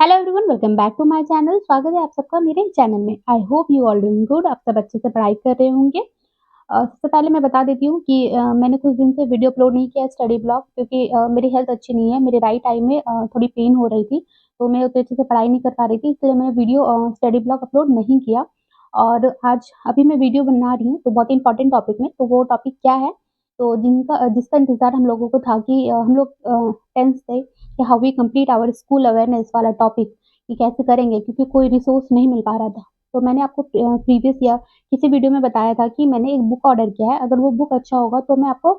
Hello everyone, welcome back to my channel. स्वागत है आप सबका मेरे चैनल में। I hope you all doing good. आप सब अच्छे से पढ़ाई कर रहे होंगे। सबसे पहले मैं बता देती हूँ कि मैंने कुछ दिन से वीडियो अपलोड नहीं किया स्टडी ब्लॉग, क्योंकि मेरी हेल्थ अच्छी नहीं है। मेरे राइट आई में थोड़ी पेन हो रही थी, तो मैं उतने अच्छे से पढ़ाई नहीं कर पा रही थी, इसलिए मैंने वीडियो स्टडी ब्लॉग अपलोड नहीं किया। और आज अभी मैं वीडियो बना रही हूँ, तो बहुत ही इंपॉर्टेंट टॉपिक में। तो वो टॉपिक क्या है, तो जिसका इंतजार हम लोगों को था कि हम लोग टेंथ से कि how we complete our school awareness वाला टॉपिक, कि कैसे करेंगे, क्योंकि कोई रिसोर्स नहीं मिल पा रहा था। तो मैंने आपको प्रीवियस ईयर किसी वीडियो में बताया था कि मैंने एक बुक ऑर्डर किया है। अगर वो बुक अच्छा होगा तो मैं आपको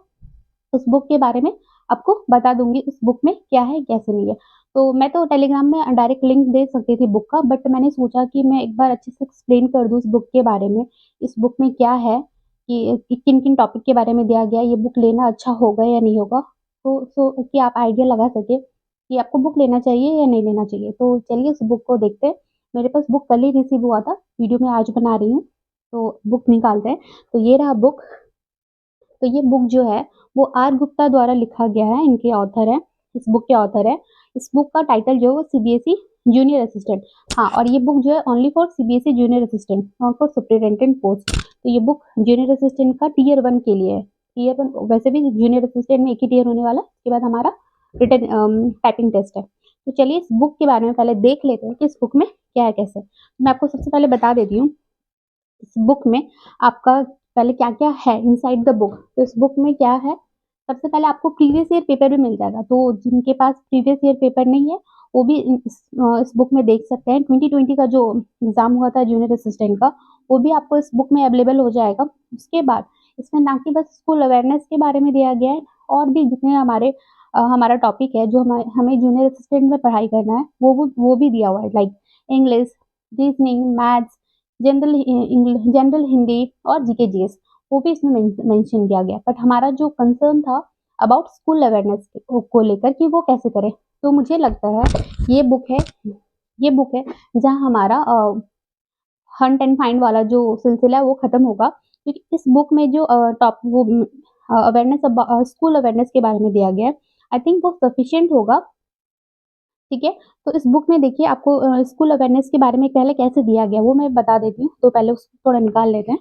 उस बुक के बारे में आपको बता दूँगी, उस बुक में क्या है, कैसे नहीं है। तो मैं तो टेलीग्राम में डायरेक्ट लिंक दे सकती थी बुक का, बट मैंने सोचा कि मैं एक बार अच्छे से एक्सप्लेन कर दूँ उस बुक के बारे में। इस बुक में क्या है, कि किन-किन टॉपिक के बारे में दिया गया है, ये बुक लेना अच्छा होगा या नहीं होगा। तो कि आप आइडिया लगा सकें कि आपको बुक लेना चाहिए या नहीं लेना चाहिए। तो चलिए उस बुक को देखते हैं। मेरे पास बुक कल ही रिसीव हुआ था, वीडियो मैं आज बना रही हूँ, तो बुक निकालते हैं। तो ये रहा बुक। तो ये बुक जो है वो आर गुप्ता द्वारा लिखा गया है, इनके ऑथर हैं, इस बुक के ऑथर हैं। इस बुक का टाइटल जो है वो सीबीएसई जूनियर असिस्टेंट। हाँ, और ये बुक जो है only for CBSE junior assistant, not for superintendent post. तो ये बुक जूनियर असिस्टेंट का टियर 1 के लिए है। टियर 1 वैसे भी जूनियर असिस्टेंट में एक ही टियर होने वाला है, उसके बाद हमारा रिटन टाइपिंग टेस्ट है। तो चलिए इस बुक के बारे में पहले देख लेते हैं कि इस बुक में क्या है, कैसे। मैं आपको सबसे पहले बता देती हूँ इस बुक में आपका पहले क्या-क्या है इनसाइड द बुक। तो इस बुक में क्या है, सबसे पहले आपको प्रीवियस ईयर पेपर भी मिल जाएगा। तो जिनके पास प्रीवियस ईयर पेपर नहीं है, वो भी इस बुक में देख सकते हैं। 2020 का जो एग्ज़ाम हुआ था जूनियर असिस्टेंट का, वो भी आपको इस बुक में अवेलेबल हो जाएगा। उसके बाद इसमें ना कि बस स्कूल अवेयरनेस के बारे में दिया गया है, और भी जितने हमारा टॉपिक है जो हमें जूनियर असिस्टेंट में पढ़ाई करना है, वो भी दिया हुआ है। Like English, reasoning, maths, general Hindi और जीके जीएस, वो भी इसमें मेंशन किया गया। बट हमारा जो कंसर्न था अबाउट स्कूल अवेयरनेस को लेकर कि वो कैसे करें। तो मुझे लगता है ये बुक है ये बुक है जहाँ हमारा हंट एंड फाइंड वाला जो सिलसिला है वो खत्म होगा, क्योंकि इस बुक में जो टॉप वो अवेयरनेस स्कूल अवेयरनेस के बारे में दिया गया है, आई थिंक वो सफिशिएंट होगा। ठीक है? तो इस बुक में देखिए आपको स्कूल अवेयरनेस के बारे में पहले कैसे दिया गया वो मैं बता देती हूँ। तो पहले उसको थोड़ा निकाल लेते हैं।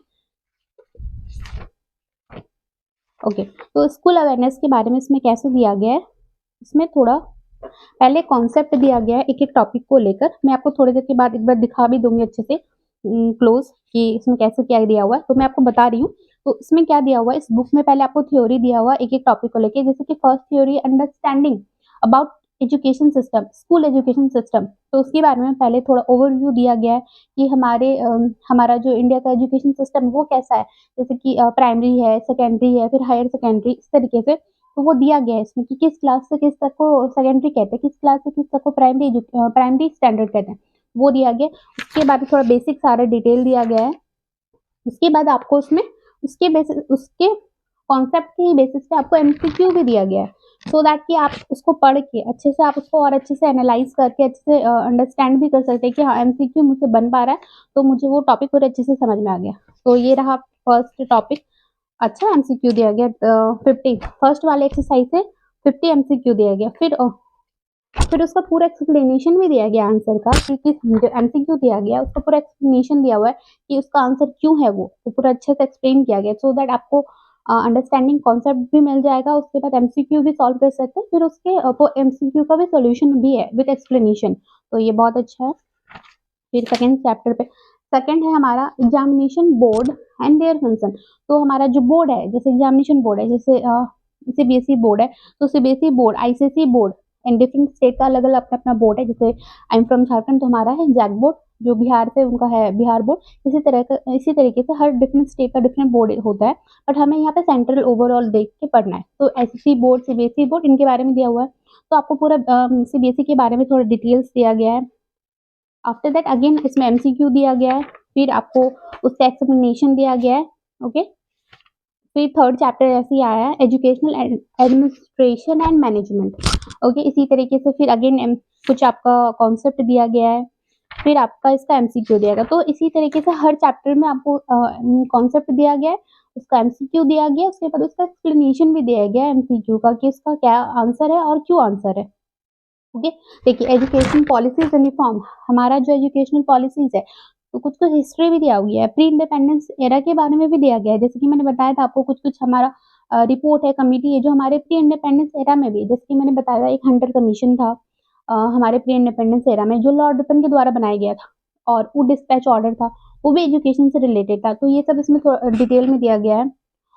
ओके, तो स्कूल अवेयरनेस के बारे में इसमें कैसे दिया गया है, इसमें थोड़ा पहले कॉन्सेप्ट दिया गया है एक-एक टॉपिक को लेकर। मैं आपको थोड़ी देर के बाद एक बार दिखा भी दूँगी अच्छे से क्लोज़, कि इसमें कैसे क्या दिया हुआ है। तो मैं आपको बता रही हूँ, तो इसमें क्या दिया हुआ है, इस बुक में पहले आपको थ्योरी दिया हुआ है एक-एक टॉपिक को लेके। जैसे कि first theory understanding about education system, school education system. तो उसके बारे में पहले थोड़ा ओवरव्यू दिया गया है कि हमारा जो इंडिया का एजुकेशन सिस्टम वो कैसा है। जैसे कि प्राइमरी है, सेकेंडरी है, फिर हायर सेकेंडरी, इस तरीके से। तो वो दिया गया है इसमें कि किस क्लास से किस तक को सेकेंडरी कहते हैं, किस क्लास से किस तक को प्राइमरी स्टैंडर्ड कहते हैं, वो दिया गया। उसके बाद थोड़ा बेसिक सारा डिटेल दिया गया है। उसके बाद आपको उसमें उसके कॉन्सेप्ट के ही बेसिस पे आपको एमसीक्यू भी दिया गया है, सो दैट कि आप उसको पढ़ के अच्छे से आप उसको और अच्छे से एनालाइज करके अच्छे से अंडरस्टैंड भी कर सकते हैं कि हाँ, एमसीक्यू मुझसे बन पा रहा है, तो मुझे वो टॉपिक पूरे अच्छे से समझ में आ गया। तो ये रहा फर्स्ट टॉपिक। अच्छा एमसीक्यू दिया गया 50, फर्स्ट वाले एक्सरसाइज से 50 एमसीक्यू दिया गया। फिर उसका पूरा एक्सप्लेनेशन भी दिया गया आंसर का, कि किस जो एमसीक्यू दिया गया उसका पूरा एक्सप्लेनेशन दिया हुआ है कि उसका आंसर क्यों है, वो पूरा अच्छे से एक्सप्लेन किया गया, सो दैट आपको अंडरस्टैंडिंग कॉन्सेप्ट भी मिल जाएगा। उसके बाद एमसीक्यू भी सॉल्व कर सकते हैं, फिर उसके वो एमसीक्यू का भी सॉल्यूशन भी है विद एक्सप्लेनेशन। तो ये बहुत अच्छा है। फिर सेकंड चैप्टर पे सेकंड है हमारा examination board and their function. तो हमारा जो बोर्ड है, जैसे एग्जामिनेशन बोर्ड है, जैसे सीबीएसई बोर्ड है, तो CBSE board, ICSE board and different state का अलग अलग अपना अपना बोर्ड है। जैसे आई एम फ्रॉम झारखंड, तो हमारा है जैक बोर्ड। जो बिहार से उनका है बिहार बोर्ड। इसी तरीके से हर डिफरेंट स्टेट का डिफरेंट बोर्ड होता है, बट हमें यहाँ पे सेंट्रल ओवरऑल देख के पढ़ना है। तो एसएससी बोर्ड, सीबीएसई बोर्ड, इनके बारे में दिया हुआ है। तो आपको पूरा सीबीएसई के बारे में थोड़ा डिटेल्स दिया गया है। आफ्टर दैट अगेन इसमें एमसीक्यू दिया गया है, फिर आपको उसका एक्सप्लेनेशन दिया गया है। ओके, फिर थर्ड चैप्टर ऐसे ही आया है, educational administration and management. Okay, इसी तरीके से फिर अगेन कुछ आपका कॉन्सेप्ट दिया गया है, फिर आपका इसका एमसीक्यू दिया गया। तो इसी तरीके से हर चैप्टर में आपको कॉन्सेप्ट दिया गया है, उसका एमसीक्यू दिया गया, उसके बाद उसका एक्सप्लेनेशन भी दिया गया है एमसीक्यू का, कि इसका क्या आंसर है और क्यों आंसर है। ओके। देखिए, एजुकेशन पॉलिसीज एंड रिफॉर्म, हमारा जो एजुकेशनल पॉलिसीज है, तो कुछ कुछ हिस्ट्री भी दिया गया है, प्री इंडिपेंडेंस एरा के बारे में भी दिया गया है। जैसे कि मैंने बताया था आपको, कुछ कुछ हमारा रिपोर्ट है, कमिटी है जो हमारे प्री इंडिपेंडेंस एरा में भी, जैसे कि मैंने बताया था, एक हंटर कमीशन था हमारे प्री इंडिपेंडेंस एरा में, जो लॉर्ड रिपन के द्वारा बनाया गया था, और वो डिस्पैच ऑर्डर था, वो भी एजुकेशन से रिलेटेड था। तो ये सब इसमें डिटेल में दिया गया है।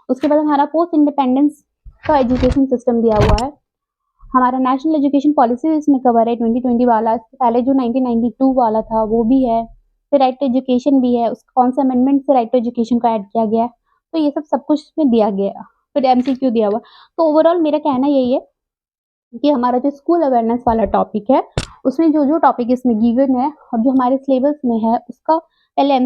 उसके बाद हमारा पोस्ट इंडिपेंडेंस का एजुकेशन सिस्टम दिया हुआ है। हमारा नेशनल एजुकेशन पॉलिसी इसमें कवर है 2020 वाला, पहले जो 1992 वाला था वो भी है, फिर राइट टू एजुकेशन भी है, उस कौन सा अमेंडमेंट से राइट टू एजुकेशन को ऐड किया गया है, तो ये सब कुछ इसमें दिया गया है। फिर एमसीक्यू दिया हुआ। तो ओवरऑल मेरा कहना यही है कि हमारा जो स्कूल अवेयरनेस वाला टॉपिक है, उसमें जो जो टॉपिक इसमें गिवन है और जो हमारे सिलेबस में है, उसका पहले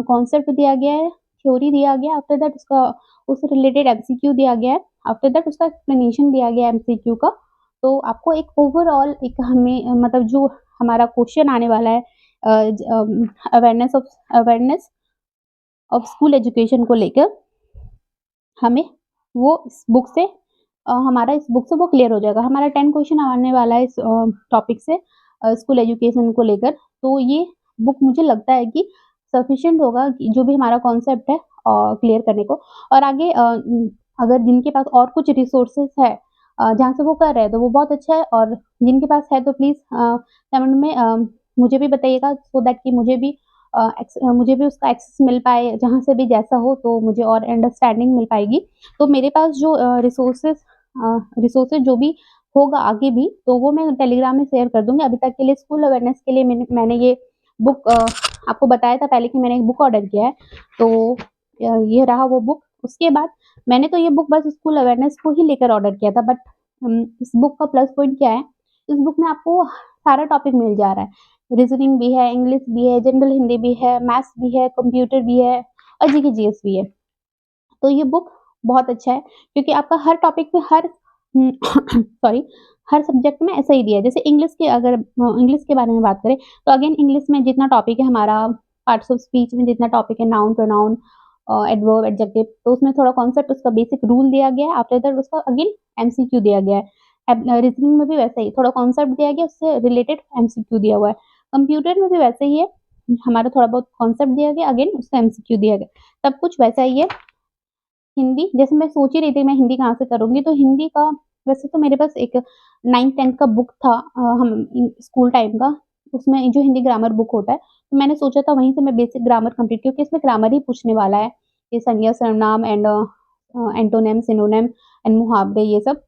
कॉन्सेप्ट दिया गया है, थ्योरी दिया गया, आफ्टर दैट उसका उससे रिलेटेड एमसीक्यू दिया गया है, आफ्टर दैट उसका एक्सप्लेनेशन दिया गया है एमसीक्यू का। तो आपको एक ओवरऑल एक हमें मतलब जो हमारा क्वेश्चन आने वाला है अवेयरनेस ऑफ स्कूल एजुकेशन को लेकर, हमें वो इस बुक से हमारा इस बुक से वो क्लियर हो जाएगा। हमारा 10 क्वेश्चन आने वाला है इस टॉपिक से स्कूल एजुकेशन को लेकर। तो ये बुक मुझे लगता है कि सफिशिएंट होगा कि जो भी हमारा कॉन्सेप्ट है क्लियर करने को। और आगे अगर जिनके पास और कुछ रिसोर्सेज है जहाँ से वो कर रहे हैं तो वो बहुत अच्छा है, और जिनके पास है तो प्लीज़ कमेंट में मुझे भी बताइएगा, सो दैट कि मुझे भी उसका एक्सेस मिल पाए, जहाँ से भी जैसा हो तो मुझे और अंडरस्टैंडिंग मिल पाएगी। तो मेरे पास जो रिसोर्सेज जो भी होगा आगे भी, तो वो मैं टेलीग्राम में शेयर कर दूँगी। अभी तक के लिए स्कूल अवेयरनेस के लिए मैंने ये बुक आपको बताया था पहले कि मैंने एक बुक ऑर्डर किया है, तो ये रहा वो बुक। उसके बाद मैंने तो ये बुक बस स्कूल अवेयरनेस को ही लेकर ऑर्डर किया था, बट इस बुक का प्लस पॉइंट क्या है, इस बुक में आपको सारा टॉपिक मिल जा रहा है। रीजनिंग भी है, इंग्लिश भी है, जनरल हिंदी भी है, मैथ्स भी है, कंप्यूटर भी है, और जीके जीएस भी है। तो ये बुक बहुत अच्छा है, क्योंकि आपका हर टॉपिक में हर सॉरी हर सब्जेक्ट में ऐसा ही दिया है। जैसे इंग्लिश के, अगर इंग्लिश के बारे में बात करें, तो अगेन इंग्लिश में जितना टॉपिक है हमारा, पार्ट्स ऑफ स्पीच में जितना टॉपिक है, नाउन प्रोनाउन एडवर्ब एडजेक्टिव, तो उसमें थोड़ा कॉन्सेप्ट उसका बेसिक रूल दिया गया है। आफ्टर दैट उसका अगेन एमसीक्यू दिया गया है। रीजनिंग में भी वैसा ही थोड़ा कॉन्सेप्ट दिया गया, उससे रिलेटेड एमसीक्यू दिया हुआ है। कंप्यूटर में भी वैसे ही है, हमारा थोड़ा बहुत कॉन्सेप्ट दिया गया, अगेन उसका एमसीक्यू दिया गया, सब कुछ वैसा ही है। हिंदी, जैसे मैं सोच ही रही थी मैं हिंदी कहाँ से करूँगी, तो हिंदी का वैसे तो मेरे पास एक 9th-10th का बुक था स्कूल टाइम का, उसमें जो हिंदी ग्रामर बुक होता है, तो मैंने सोचा था वहीं से मैं बेसिक ग्रामर कंप्लीट, क्योंकि इसमें ग्रामर ही पूछने वाला है, ये संज्ञा, सर्वनाम एंड एंटोनिम, सिनोनिम एंड मुहावरे, ये सब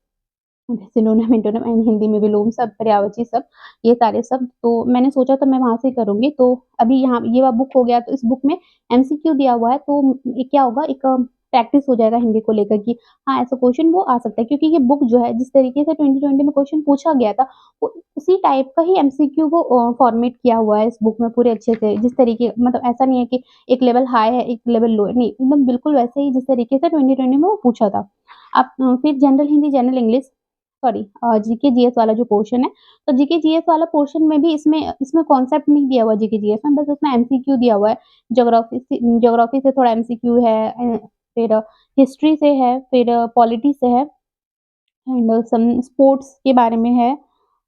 सिनोनिम, एंटोनिम एंड हिंदी में विलोम सब, पर्यायवाची सब, ये सारे सब। तो मैंने सोचा था मैं वहाँ से करूँगी। तो अभी यहाँ ये वाला बुक हो गया, तो इस बुक में एमसीक्यू दिया हुआ है, तो ये क्या होगा, एक प्रैक्टिस हो जाएगा हिंदी को लेकर कि हाँ, ऐसा क्वेश्चन वो आ सकता है, क्योंकि ये बुक जो है जिस तरीके से 2020 में क्वेश्चन पूछा गया था, वो उसी टाइप का ही एमसीक्यू को फॉर्मेट किया हुआ है इस बुक में पूरे अच्छे से। जिस तरीके, मतलब ऐसा नहीं है कि एक लेवल हाई है, एक लेवल लो है, नहीं, एकदम बिल्कुल वैसे ही जिस तरीके से 2020 में वो पूछा था। अब फिर general Hindi, general English, sorry GK GS वाला जो पोर्शन है, तो जीके जीएस वाला पोर्शन में भी इसमें इसमें कॉन्सेप्ट नहीं दिया हुआ जीके जीएस में, बस उसमें एमसीक्यू दिया हुआ है। ज्योग्राफी से थोड़ा एमसीक्यू है, फिर हिस्ट्री से है, फिर पॉलिटी से है, एंड सम स्पोर्ट्स के बारे में है।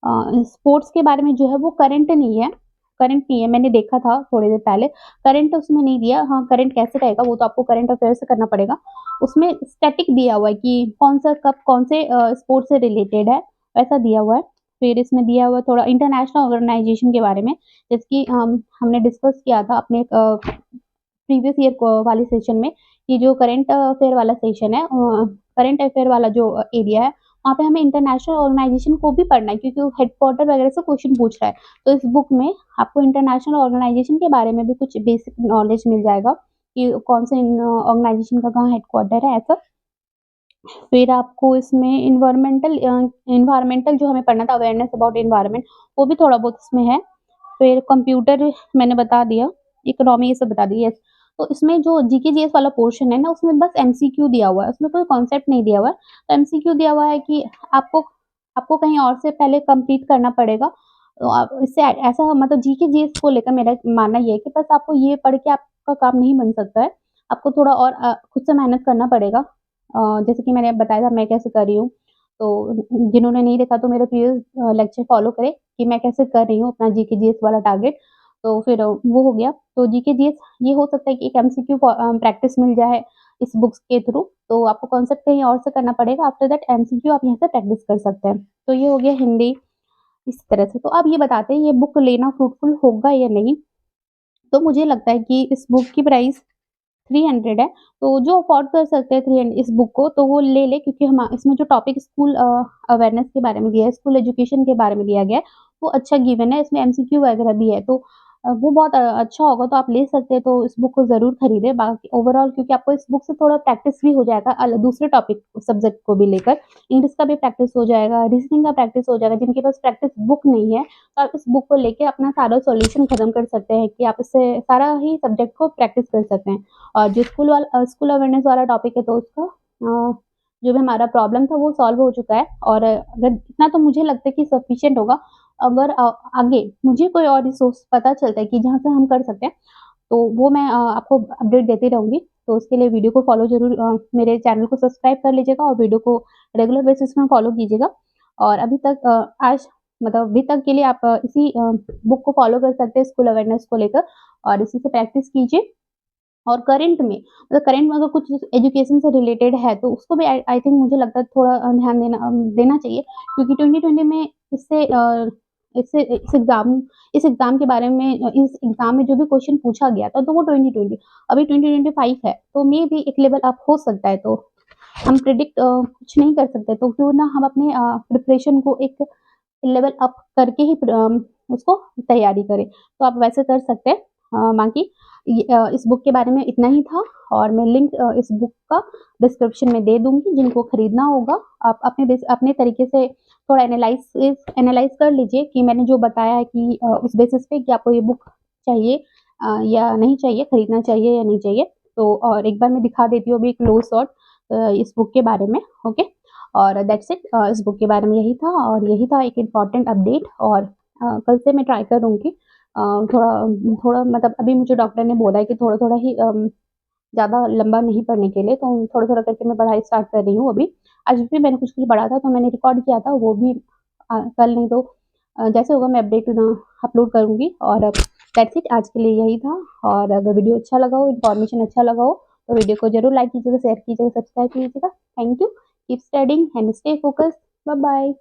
स्पोर्ट्स के बारे में जो है वो करंट नहीं है, मैंने देखा था थोड़ी देर पहले, करंट उसमें नहीं दिया। हाँ, करंट कैसे रहेगा, वो तो आपको करंट अफेयर से करना पड़ेगा। उसमें स्टैटिक दिया हुआ है कि कौन-सा कब कौन से स्पोर्ट्स से रिलेटेड है, वैसा दिया हुआ है। फिर इसमें दिया हुआ है थोड़ा इंटरनेशनल ऑर्गनाइज़ेशन के बारे में, जैसे कि हमने डिस्कस किया था अपने प्रीवियस ईयर को वाले सेशन में, कि जो करंट अफेयर वाला सेशन है, करंट अफेयर वाला जो एरिया है, वहाँ पे हमें इंटरनेशनल ऑर्गनाइज़ेशन को भी पढ़ना है, क्योंकि वो हेडक्वार्टर वगैरह से क्वेश्चन पूछ रहा है। तो इस बुक में आपको इंटरनेशनल ऑर्गनाइज़ेशन के बारे में भी कुछ बेसिक नॉलेज मिल जाएगा कि कौन से ऑर्गनाइज़ेशन का कहाँ हेडक्वार्टर है, ऐसा। फिर आपको इसमें एनवायरमेंटल जो हमें पढ़ना था, अवेयरनेस अबाउट एनवायरनमेंट, वो भी थोड़ा बहुत इसमें है। फिर कंप्यूटर मैंने बता दिया, इकोनॉमी ये सब बता दिया, यस। तो इसमें जो जीके जीएस वाला पोर्शन है ना, उसमें बस एमसीक्यू दिया हुआ है, उसमें कोई कॉन्सेप्ट नहीं दिया हुआ है। तो एमसीक्यू दिया हुआ है कि आपको आपको कहीं और से पहले कंप्लीट करना पड़ेगा। तो आप इससे ऐसा, मतलब जीके जीएस को लेकर मेरा मानना ये है कि बस आपको ये पढ़ के आपका काम नहीं बन सकता है। आपको थोड़ा और खुद से मेहनत करना पड़ेगा। जैसे कि मैंने अब बताया था मैं कैसे कर रही हूँ। तो जिन्होंने नहीं देखा तो मेरा प्रीवियस लेक्चर फॉलो करें कि मैं कैसे कर रही हूँ अपना जीके जीएस वाला टारगेट। तो फिर वो हो गया। तो जीके जीएस ये हो सकता है कि एक एमसीक्यू प्रैक्टिस मिल जाए इस बुक्स के थ्रू, तो आपको कॉन्सेप्ट कहीं और से करना पड़ेगा, आफ्टर दैट एमसीक्यू आप यहाँ से प्रैक्टिस कर सकते हैं। तो ये हो गया हिंदी इस तरह से। तो अब ये बताते हैं ये बुक लेना फ्रूटफुल होगा या नहीं? तो मुझे लगता है कि इस बुक की प्राइस 300 है, तो जो अफ़ोर्ड कर सकते हैं 300 इस बुक को तो वो ले ले, क्योंकि हम इसमें जो टॉपिक स्कूल अवेयरनेस के बारे में दिया है, स्कूल एजुकेशन के बारे में दिया गया है, वो अच्छा गिवन है, इसमें एमसीक्यू वगैरह भी है, तो वो बहुत अच्छा होगा, तो आप ले सकते हैं, तो इस बुक को ज़रूर खरीदें। बाकी ओवरऑल क्योंकि आपको इस बुक से थोड़ा प्रैक्टिस भी हो जाएगा दूसरे टॉपिक सब्जेक्ट को भी लेकर, इंग्लिश का भी प्रैक्टिस हो जाएगा, रीज़निंग का प्रैक्टिस हो जाएगा, जिनके पास प्रैक्टिस बुक नहीं है, तो आप इस बुक को लेके अपना सारा सॉल्यूशन खत्म कर सकते हैं कि आप इससे सारा ही सब्जेक्ट को प्रैक्टिस कर सकते हैं। और जो स्कूल अवेयरनेस वाला टॉपिक है, तो उसका जो भी हमारा प्रॉब्लम था वो सॉल्व हो चुका है, और अगर इतना तो मुझे लगता है कि सफिशिएंट होगा। अगर आगे मुझे कोई और रिसोर्स पता चलता है कि जहाँ से हम कर सकते हैं, तो वो मैं आपको अपडेट देती रहूँगी। तो उसके लिए वीडियो को फॉलो ज़रूर, मेरे चैनल को सब्सक्राइब कर लीजिएगा और वीडियो को रेगुलर बेसिस में फॉलो कीजिएगा। और अभी तक आज मतलब अभी तक के लिए आप इसी बुक को फॉलो कर सकते हैं स्कूल अवेयरनेस को लेकर, और इसी से प्रैक्टिस कीजिए। और करंट में अगर कुछ एजुकेशन से रिलेटेड है, तो उसको भी आई आई थिंक मुझे लगता है थोड़ा ध्यान देना चाहिए, क्योंकि 2020 में इससे इससे इस एग्ज़ाम के बारे में, इस एग्ज़ाम में जो भी क्वेश्चन पूछा गया था, तो वो 2020, अभी 2025 है, तो मेबी एक लेवल अप हो सकता है। तो हम प्रिडिक्ट कुछ नहीं कर सकते, तो क्यों ना हम अपने प्रिपरेशन को एक लेवल अप करके ही उसको तैयारी करें। तो आप वैसे कर सकते हैं। बाकी इस बुक के बारे में इतना ही था, और मैं लिंक इस बुक का डिस्क्रिप्शन में दे दूँगी, जिनको खरीदना होगा आप अपने तरीके से थोड़ा एनालाइज़ कर लीजिए कि मैंने जो बताया है कि उस बेसिस पे कि आपको ये बुक चाहिए या नहीं चाहिए, खरीदना चाहिए या नहीं चाहिए। तो और एक बार मैं दिखा देती हूँ अभी एक लो शॉट इस बुक के बारे में, ओके? और दैट्स इट, इस बुक के बारे में यही था, और यही था एक इम्पॉर्टेंट अपडेट। और कल से मैं ट्राई करूँगी थोड़ा थोड़ा मतलब अभी मुझे डॉक्टर ने बोला है कि थोड़ा-थोड़ा ही ज़्यादा लंबा नहीं पढ़ने के लिए, तो थोड़ा-थोड़ा करके मैं पढ़ाई स्टार्ट कर रही हूँ अभी। आज भी मैंने कुछ-कुछ पढ़ा था, तो मैंने रिकॉर्ड किया था, वो भी कल नहीं तो जैसे होगा मैं अपडेट अपलोड करूँगी। और दैट्स इट, आज के लिए यही था। और अगर वीडियो अच्छा लगा हो, इन्फॉर्मेशन अच्छा लगा हो, तो वीडियो को ज़रूर लाइक कीजिएगा, शेयर कीजिएगा, सब्सक्राइब कीजिएगा। Thank you. Keep studying and stay focused. Bye bye.